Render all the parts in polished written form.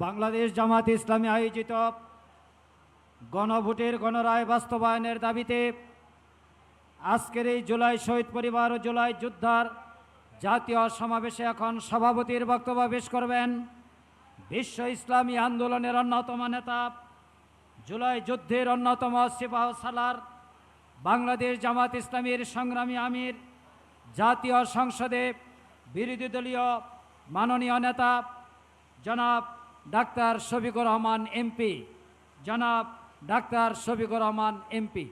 বাংলাদেশ জামাত ইসলামী আয়োজিত গণভোটের গণরায় বাস্তবায়নের দাবিতে আজকের এই জুলাই শহীদ পরিবার ও জুলাই যোদ্ধার জাতীয় সমাবেশে এখন সভাপতির বক্তব্য পেশ করবেন বিশ্ব ইসলামী আন্দোলনের অন্যতম নেতা, জুলাই যুদ্ধের অন্যতম সিপাহ সালার, বাংলাদেশ জামাত ইসলামীর সংগ্রামী আমির, জাতীয় সংসদে বিরোধী দলীয় মাননীয় নেতা জনাব ডাক্তার শফিকুর রহমান এমপি। জনাব ডাক্তার শফিকুর রহমান এমপি।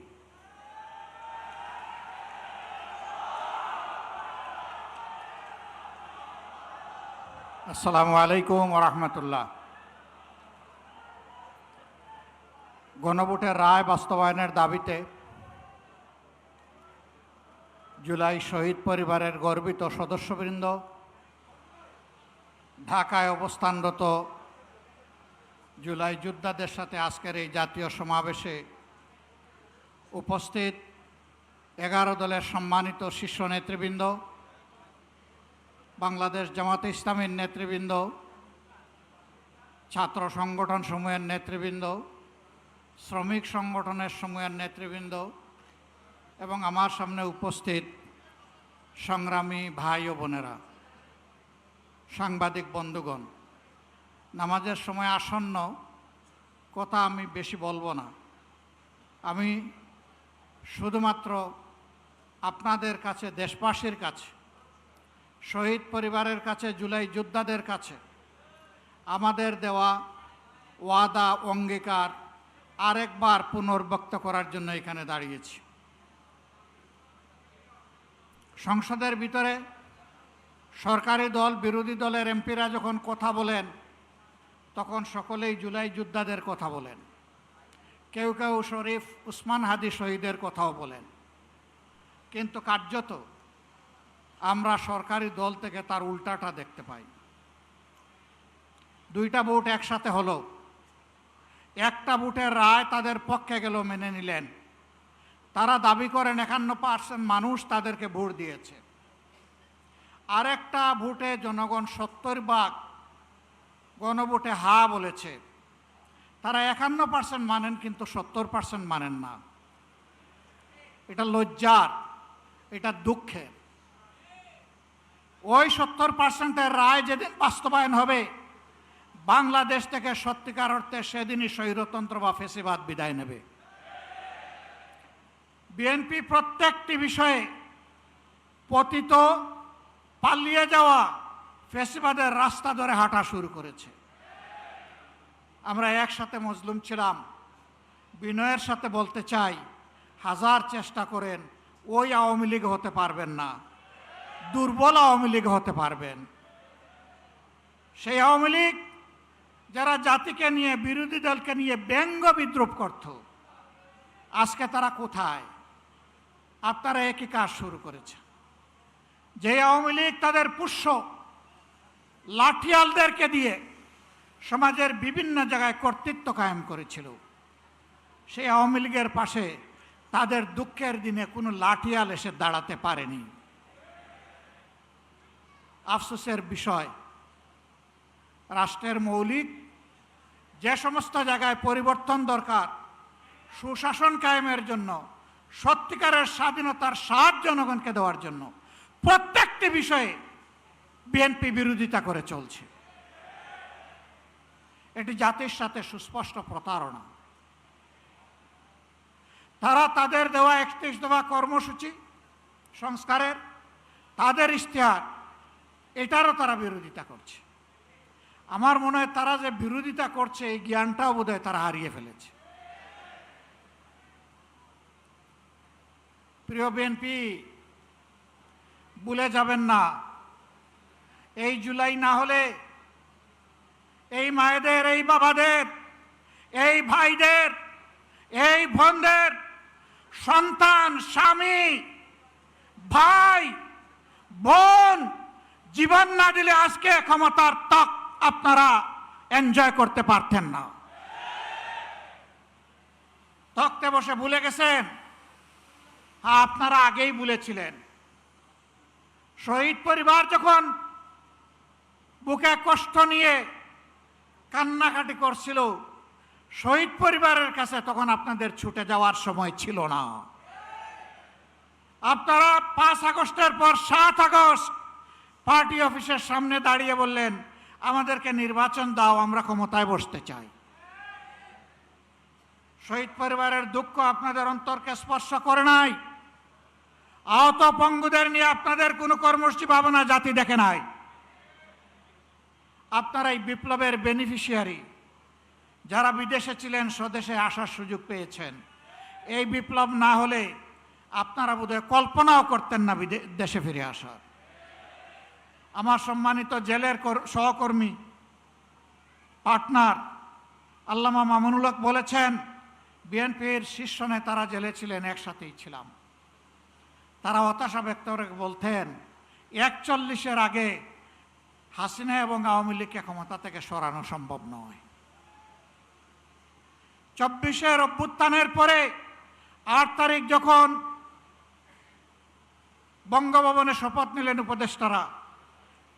আসসালামু আলাইকুম ওয়া রাহমাতুল্লাহ। গণভোটের রায় বাস্তবায়নের দাবিতে জুলাই শহীদ পরিবারের গর্বিত সদস্যবৃন্দ, ঢাকায় অবস্থানরত জুলাই যোদ্ধাদের সাথে আজকের এই জাতীয় সমাবেশে উপস্থিত 11 দলের সম্মানিত শীর্ষ নেতৃবৃন্দ, বাংলাদেশ জামাতে ইসলামীর নেতৃবৃন্দ, ছাত্র সংগঠন সমূহের নেতৃবৃন্দ, শ্রমিক সংগঠনের সমূহের নেতৃবৃন্দ এবং আমার সামনে উপস্থিত সংগ্রামী ভাই ও বোনেরা, সাংবাদিক বন্ধুগণ, নামাজের সময় আসন্ন, কথা আমি বেশি বলবো না। আমি শুধুমাত্র আপনাদের কাছে, দেশবাসীর কাছে, শহীদ পরিবারের কাছে, জুলাই যোদ্ধাদের কাছে আমাদের দেওয়া ওয়াদা অঙ্গীকার আরেকবার পুনর্ব্যক্ত করার জন্য এখানে দাঁড়িয়েছি। সংসদের ভিতরে সরকারি দল, বিরোধী দলের এমপিরা যখন কথা বলেন তখন সকলেই জুলাই যোদ্ধাদের কথা বলেন, কেউ কেউ শরীফ উসমান হাদি শহীদের কথাও বলেন, কিন্তু কার্যত আমরা সরকারি দল থেকে তার উল্টাটা দেখতে পাই। দুইটা ভোট একসাথে হলো, একটা ভোটের রায় তাদের পক্ষে গেল, মেনে নিলেন। তারা দাবি করেন 51% মানুষ তাদেরকে ভোট দিয়েছে। আরেকটা ভোটে জনগণ 70% গণভোটে হা বলেছে। তারা 51% মানেন, কিন্তু 70% মানেন না। এটা লজ্জার, এটা দুঃখের। ওই 70%-এর রায় যেদিন বাস্তবায়ন হবে, বাংলাদেশ থেকে সত্যিকার অর্থে সেদিনই স্বৈরতন্ত্র বা ফ্যাসিবাদ বিদায় নেবে। বিএনপি প্রত্যেকটি বিষয়ে পতিত, পালিয়ে যাওয়া ফ্যাসিবাদের রাস্তা ধরে হাঁটা শুরু করেছে। আমরা একসাথে মজলুম ছিলাম। বিনয়ের সাথে বলতে চাই, হাজার চেষ্টা করেন ওই আওয়ামী লীগ হতে পারবেন না, দুর্বল আওয়ামী লীগ হতে পারবেন। সেই আওয়ামী লীগ যারা জাতিকে নিয়ে, বিরোধী দলকে নিয়ে ব্যঙ্গ বিদ্রুপ করত, আজকে তারা কোথায়? আপনারা একই কাজ শুরু করেছে। যে আওয়ামী লীগ তাদের পুষ্য লাঠিয়ালদেরকে দিয়ে সমাজের বিভিন্ন জায়গায় কর্তৃত্ব কায়েম করেছিল, সেই আওয়ামী লীগের পাশে তাদের দুঃখের দিনে কোনো লাঠিয়াল এসে দাঁড়াতে পারেনি। আফসোসের বিষয়, রাষ্ট্রের মৌলিক যে সমস্ত জায়গায় পরিবর্তন দরকার, সুশাসন কায়েমের জন্য, সত্যিকারের স্বাধীনতার স্বাদ জনগণকে দেওয়ার জন্য, প্রত্যেকটি বিষয়ে বিএনপি বিরোধিতা করে চলছে। এটি জাতির সাথে সুস্পষ্ট প্রতারণা। তারা তাদের দেওয়া 31 দফা কর্মসূচি সংস্কারের, তাদের ইশতেহার, এটারও তারা বিরোধিতা করছে। আমার মনে হয় তারা যে বিরোধিতা করছে, এই জ্ঞানটাও বোধহয় তারা হারিয়ে ফেলেছে। প্রিয় বিএনপি, ভুলে যাবেন না, এই জুলাই না হলে এই মায়েদের, এই বাবাদের, এই ভাইদের, এই বোনদের সন্তান, স্বামী, ভাই, বোন জীবন না দিলে আজকে ক্ষমতার তক আপনারা এনজয় করতে পারতেন না। তক্তে বসে ভুলে গেছেন? আপনারা আগেই ভুলেছিলেন। শহীদ পরিবার যখন বুকে কষ্ট নিয়ে কান্নাকাটি করছিল শহীদ পরিবারের কাছে, তখন আপনাদের ছুটে যাওয়ার সময় ছিল না। আপনারা 5 আগস্টের পর 7 আগস্ট পার্টি অফিসের সামনে দাঁড়িয়ে বললেন, আমাদেরকে নির্বাচন দাও, আমরা ক্ষমতায় বসতে চাই। শহীদ পরিবারের দুঃখ আপনাদের অন্তরকে স্পর্শ করে নাই। আহত পঙ্গুদের নিয়ে আপনাদের কোনো কর্মসূচি ভাবনা জাতি দেখে নাই। আপনারা এই বিপ্লবের বেনিফিশিয়ারি, যারা বিদেশে ছিলেন স্বদেশে আসার সুযোগ পেয়েছেন। এই বিপ্লব না হলে আপনারা বোধহয় কল্পনাও করতেন না দেশে ফিরে আসার। আমার সম্মানিত জেলের সহকর্মী পার্টনার আল্লামা মামুনুল হক বলেছেন, বিএনপির শীর্ষ নেতারা জেলে ছিলেন, একসাথেই ছিলাম। তারা হতাশা ব্যক্ত করে বলতেন, 41-এর আগে হাসিনা এবং আওয়ামী লীগকে ক্ষমতা থেকে সরানো সম্ভব নয়। 24-এর অভ্যুত্থানের পরে 8 তারিখ যখন বঙ্গভবনে শপথ নিলেন উপদেষ্টারা,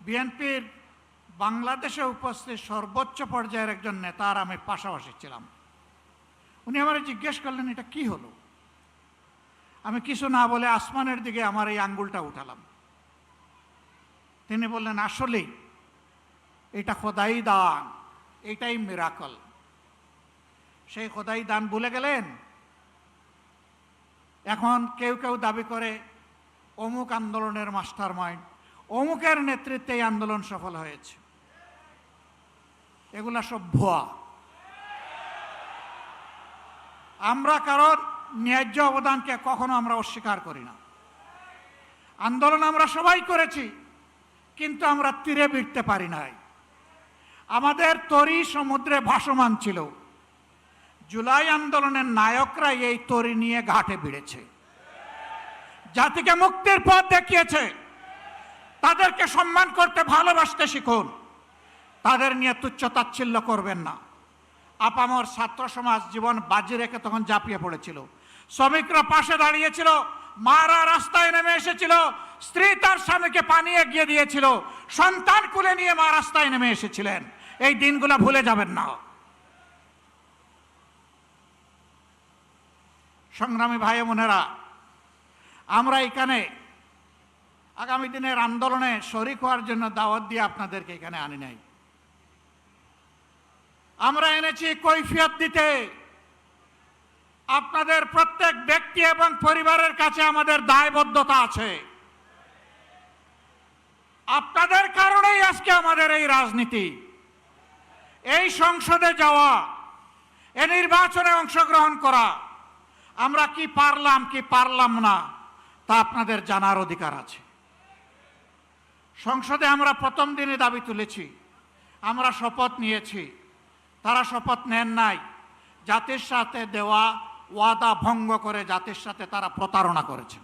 বিএনপির বাংলাদেশে উপস্থিত সর্বোচ্চ পর্যায়ের একজন নেতা আর আমি পাশাপাশি ছিলাম। উনি আমারে জিজ্ঞেস করলেন, এটা কি হলো? আমি কিছু না বলে আসমানের দিকে আমার এই আঙ্গুলটা উঠালাম। তিনি বললেন, আসলেই এটা খোদাই দান, এটাই মিরাকল। সেই খোদাই দান ভুলে গেলেন। এখন কেউ কেউ দাবি করে অমুক আন্দোলনের মাস্টার মাইন্ড, অমুকের নেতৃত্বে এই আন্দোলন সফল হয়েছে। এগুলা সব ভুয়া। আমরা কারোর ন্যায্য অবদানকে কখনো আমরা অস্বীকার করি না। আন্দোলন আমরা সবাই করেছি, কিন্তু আমরা তীরে ভিড়তে পারি নাই। আমাদের তরি সমুদ্রে ভাসমান ছিল। জুলাই আন্দোলনের নায়করা এই তরি নিয়ে ঘাটে ভিড়েছে, জাতিকে মুক্তির পথ দেখিয়েছে। তাদেরকে সম্মান করতে, ভালোবাসতে শিখুন। তাদের নিয়ে তুচ্ছ-তাচ্ছিল্য করবেন না। আপামর ছাত্র সমাজ জীবন বাজি রেখে তখন ঝাঁপিয়ে পড়েছিল। শ্রমিকরা পাশে দাঁড়িয়েছিল, মারা রাস্তায় নেমে এসেছিল, স্ত্রী তার স্বামীকে পানি এগিয়ে দিয়েছিল, সন্তান কুলে নিয়ে মা রাস্তায় নেমে এসেছিলেন। এই দিনগুলো ভুলে যাবেন না। সংগ্রামী ভাই বোনেরা, আমরা এখানে আগামী দিনের আন্দোলনে শরিক হওয়ার জন্য দাওয়াত দিয়ে আপনাদেরকে এখানে আনি নাই। আমরা এনেছি কৈফিয়ত দিতে। আপনাদের প্রত্যেক ব্যক্তি এবং পরিবারের কাছে আমাদের দায়বদ্ধতা আছে। আপনাদের কারণেই আজকে আমাদের এই রাজনীতি, এই সংসদে যাওয়া, এই নির্বাচনে অংশগ্রহণ করা। আমরা কি পারলাম কি পারলাম না তা আপনাদের জানার অধিকার আছে। সংসদে আমরা প্রথম দিনে দাবি তুলেছি, আমরা শপথ নিয়েছি। তারা শপথ নেন নাই। জাতির সাথে দেওয়া ওয়াদা ভঙ্গ করে জাতির সাথে তারা প্রতারণা করেছে।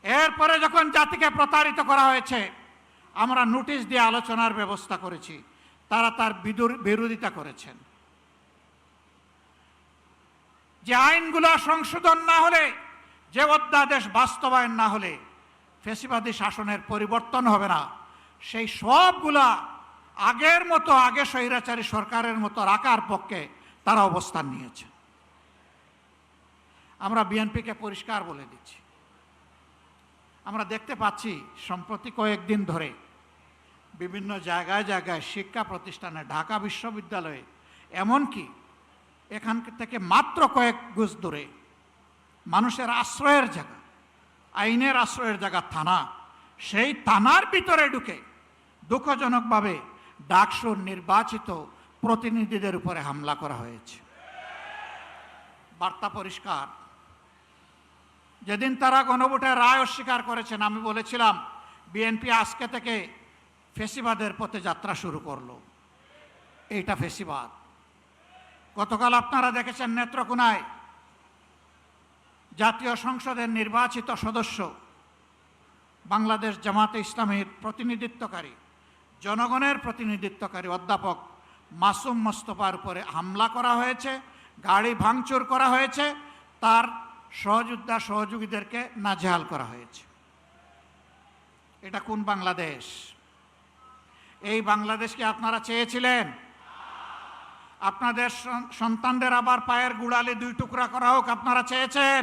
এরপরে যখন জাতিকে প্রতারিত করা হয়েছে, আমরা নোটিশ দিয়ে আলোচনার ব্যবস্থা করেছি, তারা তার বিরোধিতা করেছেন। যে আইনগুলো সংশোধন না হলে, যে অধ্যাদেশ বাস্তবায়ন না হলে ফ্যাসিবাদী শাসনের পরিবর্তন হবে না, সেই সবগুলা আগের মতো, আগে স্বৈরাচারী সরকারের মতো রাখার পক্ষে তারা অবস্থান নিয়েছে। আমরা বিএনপিকে পরিষ্কার বলে দিচ্ছি, আমরা দেখতে পাচ্ছি সম্প্রতি কয়েকদিন ধরে বিভিন্ন জায়গায় জায়গায় শিক্ষা প্রতিষ্ঠানে, ঢাকা বিশ্ববিদ্যালয়ে, এমনকি এখান থেকে মাত্র কয়েক গজ দূরে মানুষের আশ্রয়ের জায়গা, আইনের আশ্রয়ের জায়গা থানা, সেই থানার ভিতরে ঢুকে দুঃখজনকভাবে ডাকসুর নির্বাচিত প্রতিনিধিদের উপরে হামলা করা হয়েছে। বার্তা পরিষ্কার। যেদিন তারা গণভোটের রায় অস্বীকার করেছেন, আমি বলেছিলাম বিএনপি আজকে থেকে ফ্যাসিবাদের পথে যাত্রা শুরু করলো। এইটা ফ্যাসিবাদ। গতকাল আপনারা দেখেছেন নেত্রকোনায় জাতীয় সংসদের নির্বাচিত সদস্য, বাংলাদেশ জামাতে ইসলামীর প্রতিনিধিত্বকারী, জনগণের প্রতিনিধিত্বকারী অধ্যাপক মাসুম মোস্তফার উপরে হামলা করা হয়েছে, গাড়ি ভাঙচুর করা হয়েছে, তার সহযোদ্ধা সহযোগীদেরকে নাজেহাল করা হয়েছে। এটা কোন বাংলাদেশ? এই বাংলাদেশকে আপনারা চেয়েছিলেন? আপনাদের সন্তানদের আবার পায়ের গুড়ালি 2 টুকরা করা হোক আপনারা চেয়েছেন?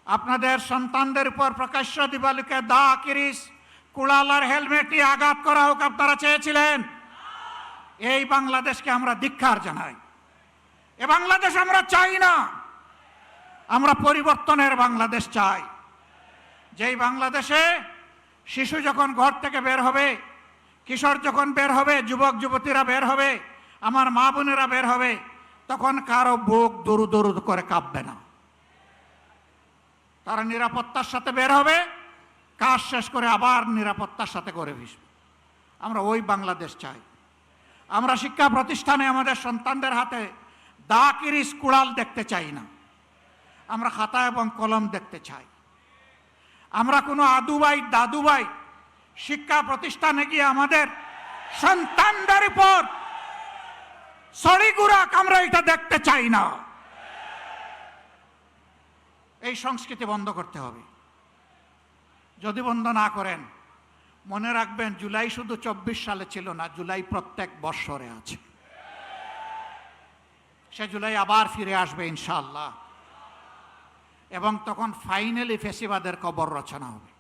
আপনাদের সন্তানদের উপর প্রকাশ্য দিবালিকে দা, কিরিস, কুড়ালার হেলমেট নিয়ে আঘাত করা হোক আপনারা চেয়েছিলেন? এই বাংলাদেশকে আমরা ধিক্কার জানাই। এ বাংলাদেশ আমরা চাই না। আমরা পরিবর্তনের বাংলাদেশ চাই, যেই বাংলাদেশে শিশু যখন ঘর থেকে বের হবে, কিশোর যখন বের হবে, যুবক যুবতীরা বের হবে, আমার মা বোনেরা বের হবে, তখন কারো বুক দরু দরু করে কাঁপবে না। তারা নিরাপত্তার সাথে বের হবে, কাজ শেষ করে আবার নিরাপত্তার সাথে করে ভিসবে। আমরা ওই বাংলাদেশ চাই। আমরা শিক্ষা প্রতিষ্ঠানে আমাদের সন্তানদের হাতে দা, কিরিস, কুড়াল দেখতে চাই না। আমরা খাতা এবং কলম দেখতে চাই। আমরা কোনো আদুবাই দাদুবাই শিক্ষা প্রতিষ্ঠানে গিয়ে আমাদের সন্তানদের উপর সড়িগুড়াক আমরা এটা দেখতে চাই না। এই সংস্কৃতি বন্ধ করতে হবে। যদি বন্ধ না করেন, মনে রাখবেন জুলাই শুধু 24 সালে ছিল না, জুলাই প্রত্যেক বৎসরে আছে। সে জুলাই আবার ফিরে আসবে ইনশাআল্লাহ, এবং তখন ফাইনালি ফেসিবাদের কবর রচনা হবে।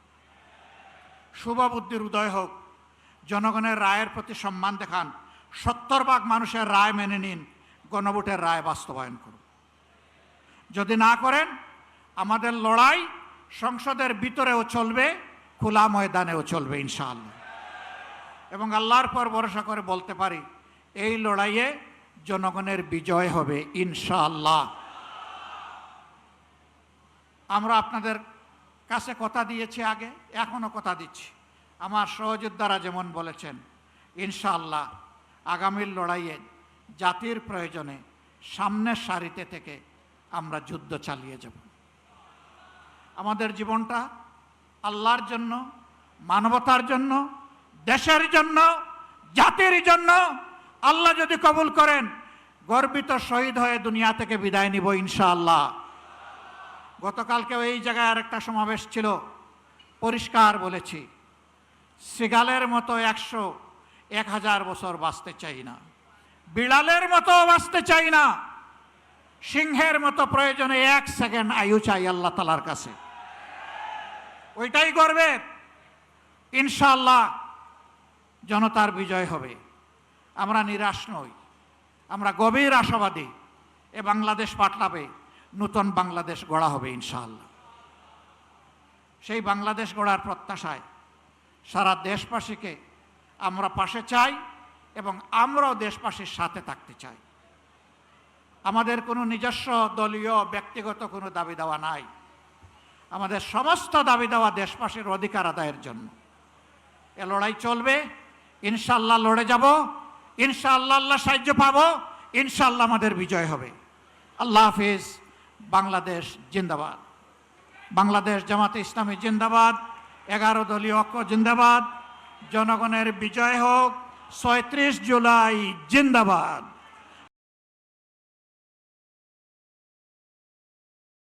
শুভ বুদ্ধির উদয় হোক। জনগণের রায়ের প্রতি সম্মান দেখান। 70% মানুষের রায় মেনে নিন, গণভোটের রায় বাস্তবায়ন করুন। যদি না করেন, আমাদের লড়াই সংসদের ভিতরেও চলবে, খোলা ময়দানেও চলবে ইনশাআল্লাহ। এবং আল্লাহর পর ভরসা করে বলতে পারি, এই লড়াইয়ে জনগণের বিজয় হবে ইনশাআল্লাহ। আমরা আপনাদের কাছে কথা দিয়েছি আগে, এখনো কথা দিচ্ছি। আমার সহযোদ্ধারা যেমন বলেছেন, ইনশাআল্লাহ আগামীর লড়াইয়ে জাতির প্রয়োজনে সামনের সারিতে থেকে আমরা যুদ্ধ চালিয়ে যাব। আমাদের জীবনটা আল্লাহর জন্য, মানবতার জন্য, দেশের জন্য, জাতির জন্য। আল্লাহ যদি কবুল করেন, গর্বিত শহীদ হয়ে দুনিয়া থেকে বিদায় নিব ইনশাআল্লাহ। গতকালকেও এই জায়গায় আরেকটা সমাবেশ ছিল, পরিষ্কার বলেছি, সিগালের মতো 100-1000 বছর বাঁচতে চাই না, বিড়ালের মতো বাঁচতে চাই না, সিংহের মতো প্রয়োজনে 1 সেকেন্ড আয়ু চাই আল্লাহ তাআলার কাছে। ওইটাই গর্বের। ইনশাআল্লাহ জনতার বিজয় হবে। আমরা নিরাশ নই, আমরা গভীর আশাবাদী। এ বাংলাদেশ পাল্টাবে, নতুন বাংলাদেশ গড়া হবে ইনশাআল্লাহ। সেই বাংলাদেশ গড়ার প্রত্যাশায় সারা দেশবাসীকে আমরা পাশে চাই, এবং আমরাও দেশবাসীর সাথে থাকতে চাই। আমাদের কোনো নিজস্ব দলীয় ব্যক্তিগত কোনো দাবি দেওয়া নাই। আমাদের সমস্ত দাবি দেওয়া দেশবাসীর অধিকার আদায়ের জন্য। এ লড়াই চলবে ইনশাআল্লাহ। লড়ে যাব ইনশাআল্লাহ, আল্লাহ সাহায্য পাবো ইনশাআল্লাহ, আমাদের বিজয় হবে। আল্লাহ হাফিজ। বাংলাদেশ জিন্দাবাদ। বাংলাদেশ জামাতে ইসলামী জিন্দাবাদ। 11 দলীয় ঐক্য জিন্দাবাদ। জনগণের বিজয় হোক। 36 জুলাই জিন্দাবাদ।